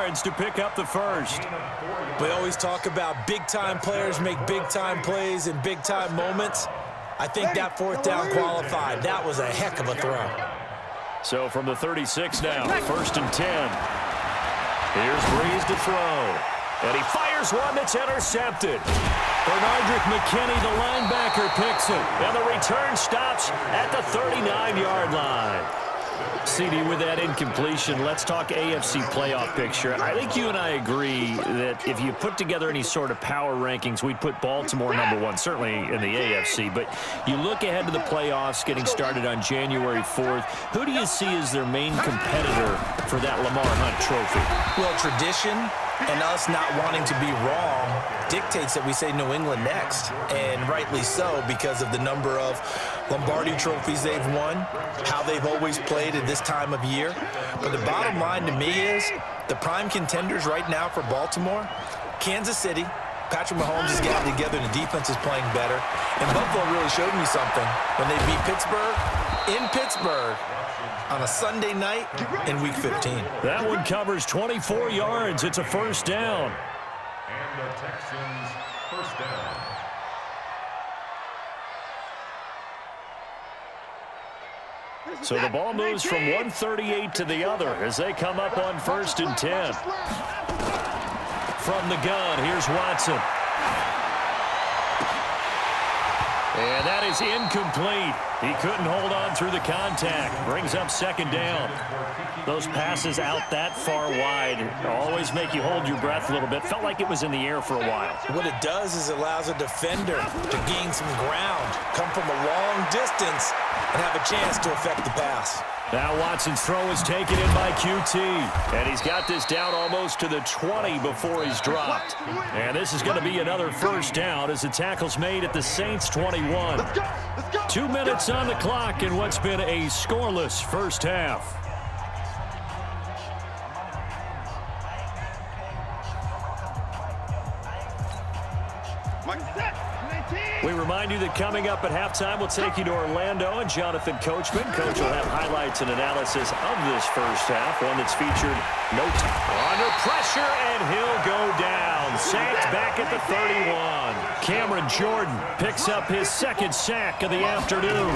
yards to pick up the first. We always talk about big-time players make big-time plays in big-time moments. I think that fourth down qualified. That was a heck of a throw. So from the 36 now, 1st and 10. Here's Breeze to throw. And he fires one that's intercepted. Bernardrick McKinney, the linebacker, picks it. And the return stops at the 39-yard line. CD, with that incompletion, let's talk AFC playoff picture. I think you and I agree that if you put together any sort of power rankings, we'd put Baltimore #1, certainly in the AFC. But you look ahead to the playoffs getting started on January 4th. Who do you see as their main competitor for that Lamar Hunt trophy? Well, tradition and us not wanting to be wrong dictates that we say New England next. And rightly so, because of the number of Lombardi trophies they've won, how they've always played at this time of year. But the bottom line to me is the prime contenders right now for Baltimore, Kansas City. Patrick Mahomes has gotten together, the defense is playing better. And Buffalo really showed me something when they beat Pittsburgh in Pittsburgh on a Sunday night in Week 15. That one covers 24 yards. It's a first down. And the Texans first down. So the ball moves from 138 to the other as they come up on 1st and 10. From the gun, here's Watson. And that is incomplete. He couldn't hold on through the contact. Brings up 2nd down. Those passes out that far wide always make you hold your breath a little bit. Felt like it was in the air for a while. What it does is it allows a defender to gain some ground, come from a long distance, and have a chance to affect the pass. Now Watson's throw is taken in by QT. And he's got this down almost to the 20 before he's dropped. And this is going to be another first down as the tackle's made at the Saints 21. 2 minutes on the clock in what's been a scoreless first half. We remind you that coming up at halftime, we'll take you to Orlando and Jonathan Coachman. Coach will have highlights and analysis of this first half, one that's featured under pressure, and he'll go down. Sacked back at the 31. Cameron Jordan picks up his 2nd sack of the afternoon.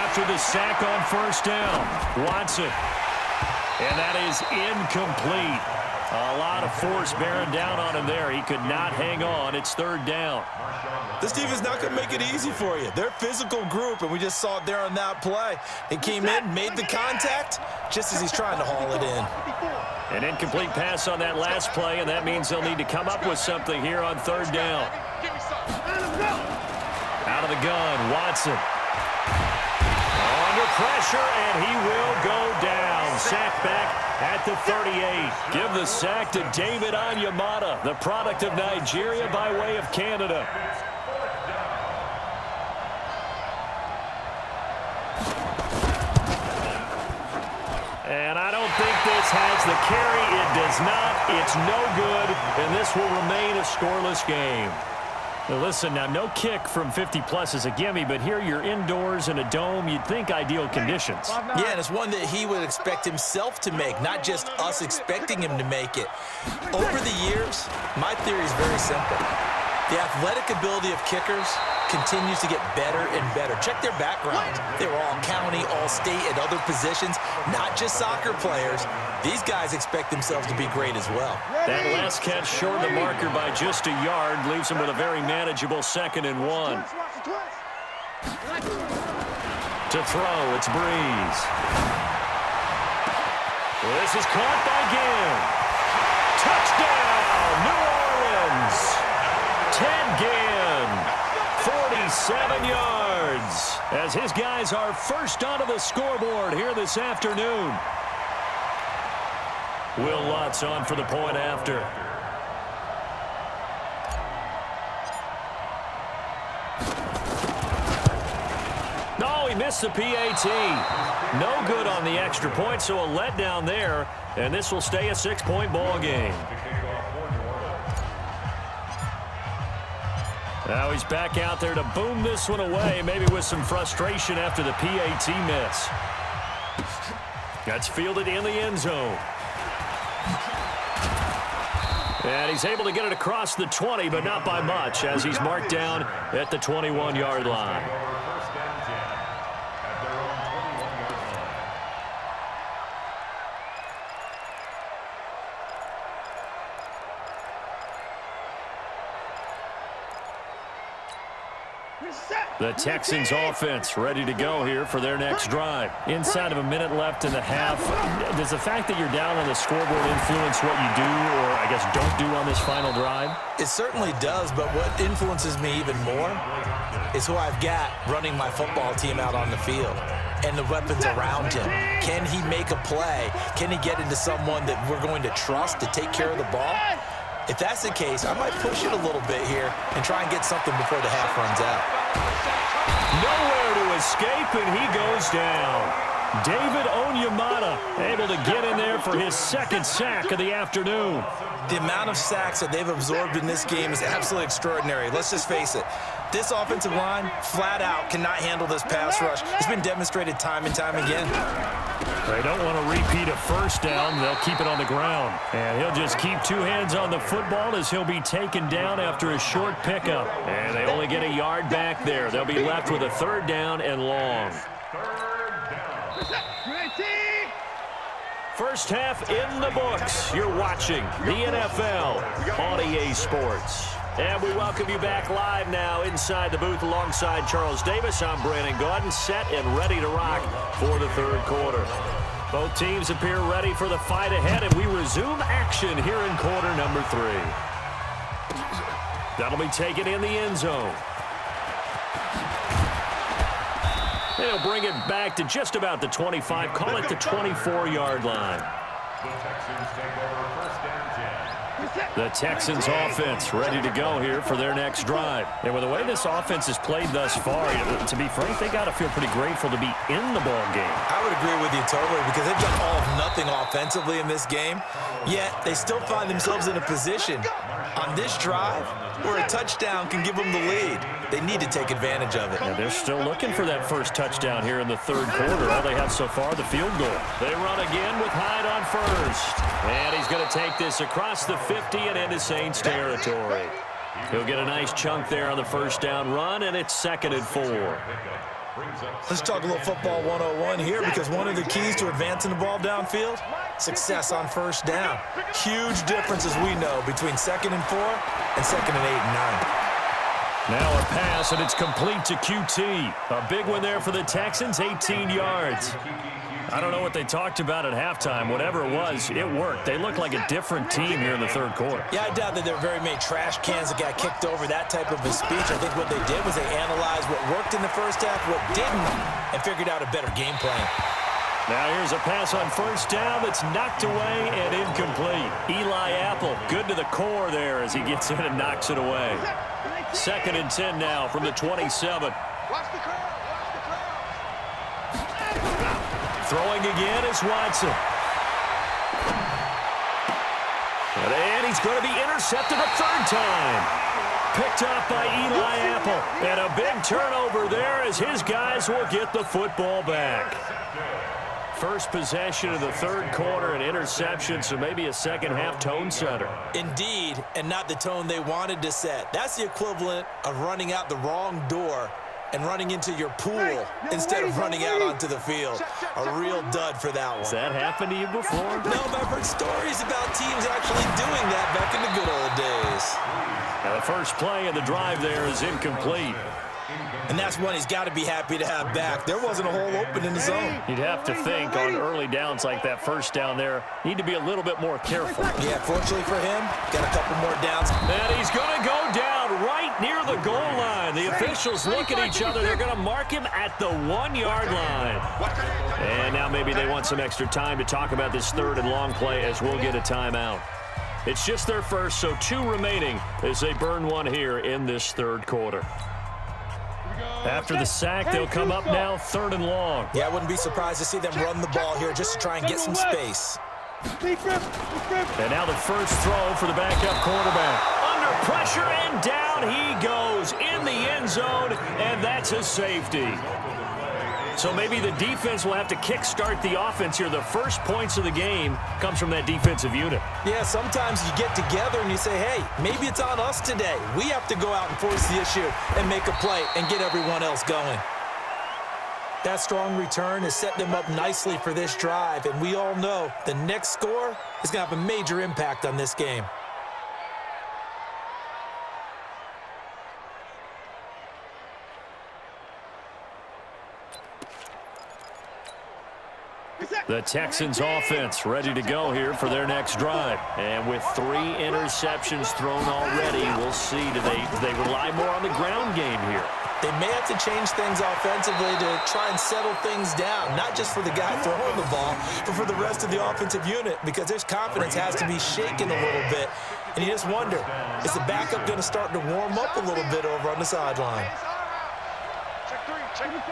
After the sack on first down, Watson. And that is incomplete. A lot of force bearing down on him there. He could not hang on. It's 3rd down. This defense is not going to make it easy for you. They're a physical group, and we just saw it there on that play. He came in, made the contact, just as he's trying to haul it in. An incomplete pass on that last play, and that means they'll need to come up with something here on 3rd down. Out of the gun, Watson. Under pressure, and he will go down. Sacked back at the 38. Give the sack to David Onyemata, the product of Nigeria by way of Canada. And I don't think this has the carry. It does not. It's no good, and this will remain a scoreless game. Now listen, now no kick from 50-plus is a gimme, but here you're indoors in a dome. You'd think ideal conditions. Yeah, and it's one that he would expect himself to make, not just us expecting him to make it. Over the years, my theory is very simple. The athletic ability of kickers continues to get better and better. Check their background. They were all county, all state, at other positions, not just soccer players. These guys expect themselves to be great as well. That last catch short of the marker by just a yard leaves him with a very manageable 2nd and 1. To throw, it's Breeze. This is caught by Ginn. Touchdown, New Orleans. Ted Ginn, 47 yards, as his guys are first onto the scoreboard here this afternoon. Will Lutz on for the point after. No, he missed the PAT. No good on the extra point, so a letdown there, and this will stay a 6-point ball game. Now he's back out there to boom this one away, maybe with some frustration after the PAT miss. That's fielded in the end zone. And he's able to get it across the 20, but not by much, as he's marked down at the 21-yard line. First and 10 at their own 21-yard line. The Texans offense ready to go here for their next drive. Inside of a minute left in the half, does the fact that you're down on the scoreboard influence what you do, or I guess don't do on this final drive? It certainly does, but what influences me even more is who I've got running my football team out on the field and the weapons around him. Can he make a play? Can he get into someone that we're going to trust to take care of the ball? If that's the case, I might push it a little bit here and try and get something before the half runs out. Nowhere to escape, and he goes down. David Onyemata able to get in there for his second sack of the afternoon. The amount of sacks that they've absorbed in this game is absolutely extraordinary. Let's just face it. This offensive line, flat out, cannot handle this pass rush. It's been demonstrated time and time again. They don't want to repeat a first down. They'll keep it on the ground. And he'll just keep two hands on the football as he'll be taken down after a short pickup. And they only get a yard back there. They'll be left with a third down and long. First half in the books. You're watching the NFL on EA Sports. And we welcome you back live now inside the booth alongside Charles Davis. I'm Brandon Gaudin, set and ready to rock for the third quarter. Both teams appear ready for the fight ahead, and we resume action here in quarter number 3. That'll be taken in the end zone. They'll bring it back to just about the 25, call it the 24-yard line. The Texans take over first and 10. The Texans offense ready to go here for their next drive. And with the way this offense has played thus far, to be frank, they got to feel pretty grateful to be in the ball game. I would agree with you totally, because they've done all of nothing offensively in this game, yet they still find themselves in a position on this drive where a touchdown can give them the lead. They need to take advantage of it. And they're still looking for that first touchdown here in the third quarter. All they have so far, the field goal. They run again with Hyde on first. And he's going to take this across the 50 and into Saints territory. He'll get a nice chunk there on the first down run, and it's 2nd and 4. Let's talk a little football 101 here, because one of the keys to advancing the ball downfield, success on first down. Huge difference, as we know, between 2nd and 4 and 2nd and 8 and 9. Now a pass, and it's complete to QT. A big one there for the Texans, 18 yards. I don't know what they talked about at halftime. Whatever it was, it worked. They look like a different team here in the third quarter. Yeah, I doubt that there were very many trash cans that got kicked over, that type of a speech. I think what they did was they analyzed what worked in the first half, what didn't, and figured out a better game plan. Now here's a pass on first down that's knocked away and incomplete. Eli Apple, good to the core there as he gets in and knocks it away. 2nd and 10 now from the 27. Throwing again is Watson. And he's going to be intercepted a third time. Picked up by Eli Apple. And a big turnover there as his guys will get the football back. First possession of the third quarter, an interception, so maybe a second half tone setter. Indeed, and not the tone they wanted to set. That's the equivalent of running out the wrong door and running into your pool instead of running out onto the field. A real dud for that one. Has that happened to you before? No, but I've heard stories about teams actually doing that back in the good old days. Now the first play of the drive there is incomplete. And that's one he's got to be happy to have back. There wasn't a hole open in the zone. You'd have to think on early downs like that first down there, need to be a little bit more careful. Yeah, fortunately for him, got a couple more downs. And he's going to go down right near the goal line. The officials look at each other. They're going to mark him at the 1-yard line. And now maybe they want some extra time to talk about this third and long play as we'll get a timeout. It's just their first, so 2 remaining as they burn one here in this third quarter. After the sack, they'll come up now 3rd and long. Yeah, I wouldn't be surprised to see them run the ball here just to try and get some space. And now the first throw for the backup quarterback. Under pressure, and down he goes in the end zone, and that's a safety. So maybe the defense will have to kickstart the offense here. The first points of the game comes from that defensive unit. Yeah, sometimes you get together and you say, hey, maybe it's on us today. We have to go out and force the issue and make a play and get everyone else going. That strong return has set them up nicely for this drive, and we all know the next score is going to have a major impact on this game. The Texans offense ready to go here for their next drive. And with 3 interceptions thrown already, we'll see, do they rely more on the ground game here? They may have to change things offensively to try and settle things down, not just for the guy throwing the ball, but for the rest of the offensive unit, because their confidence has to be shaken a little bit. And you just wonder, is the backup going to start to warm up a little bit over on the sideline? Check 3, check it.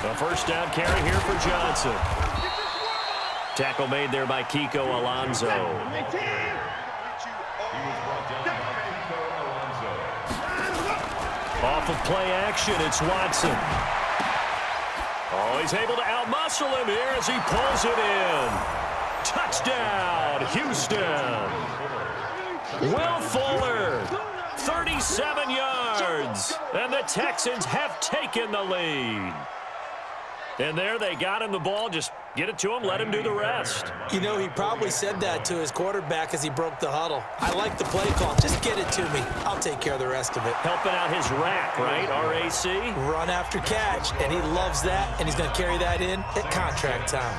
A first down carry here for Johnson. Tackle made there by Kiko Alonso. Off of play action, it's Watson. Oh, he's able to outmuscle him here as he pulls it in. Touchdown, Houston. Will Fuller, 37 yards, and the Texans have taken the lead. And there they got him the ball. Just get it to him, let him do the rest. You know, he probably said that to his quarterback as he broke the huddle. I like the play call. Just get it to me. I'll take care of the rest of it. Helping out his rack, right? RAC? Run after catch, and he loves that, and he's going to carry that in at contract time.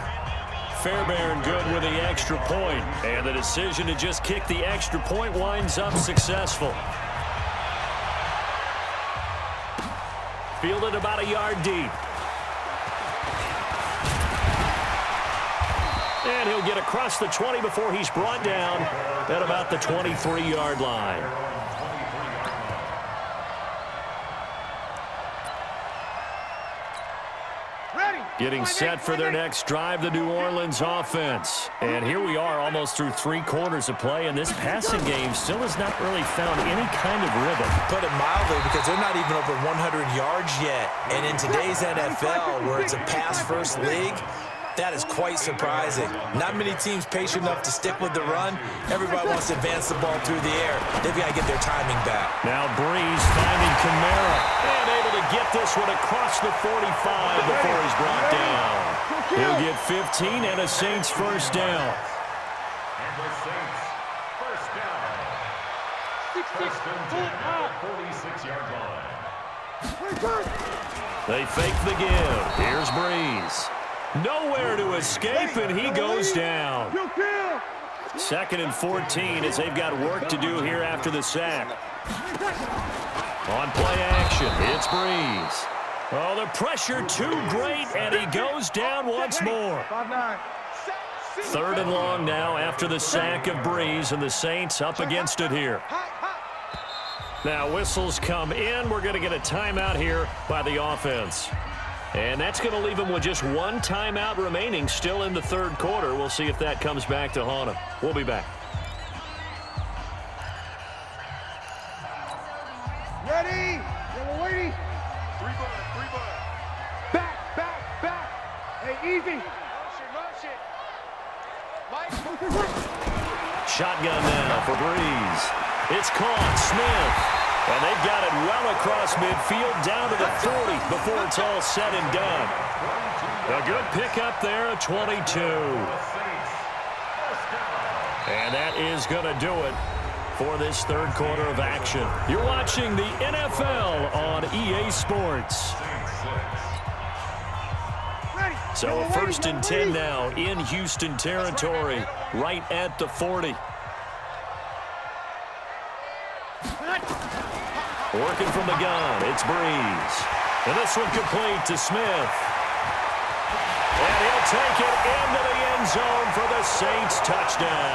Fairbairn good with the extra point, and the decision to just kick the extra point winds up successful. Fielded about a yard deep. And he'll get across the 20 before he's brought down at about the 23-yard line. Getting set for their next drive, the New Orleans offense. And here we are almost through 3 quarters of play, and this passing game still has not really found any kind of rhythm. Put it mildly, because they're not even over 100 yards yet. And in today's NFL, where it's a pass-first league, that is quite surprising. Not many teams patient enough to stick with the run. Everybody wants to advance the ball through the air. They've got to get their timing back. Now Breeze finding Kamara and able to get this one across the 45 before he's brought down. He'll get 15 and a Saints first down. And the Saints first down. First and 10 at the 46-yard line. They fake the give. Here's Breeze. Nowhere to escape, and he goes down. 2nd and 14 as they've got work to do here after the sack. On play action, it's Breeze. Oh, the pressure too great, and he goes down once more. 3rd and long now after the sack of Breeze, and the Saints up against it here. Now whistles come in. We're going to get a timeout here by the offense. And that's going to leave him with just 1 timeout remaining still in the 3rd quarter. We'll see if that comes back to haunt him. We'll be back. Ready? Yeah, we're waiting. 3 bud. Back. Hey, easy. Rush it. Mike. Shotgun now for Breeze. It's caught. Smith. And they've got it well across midfield down to the 40 before it's all said and done. A good pickup there, a 22. And that is going to do it for this 3rd quarter of action. You're watching the NFL on EA Sports. So a 1st and 10 now in Houston territory, right at the 40. Working from the gun, it's Breeze. And this one complete to Smith. And he'll take it into the end zone for the Saints touchdown.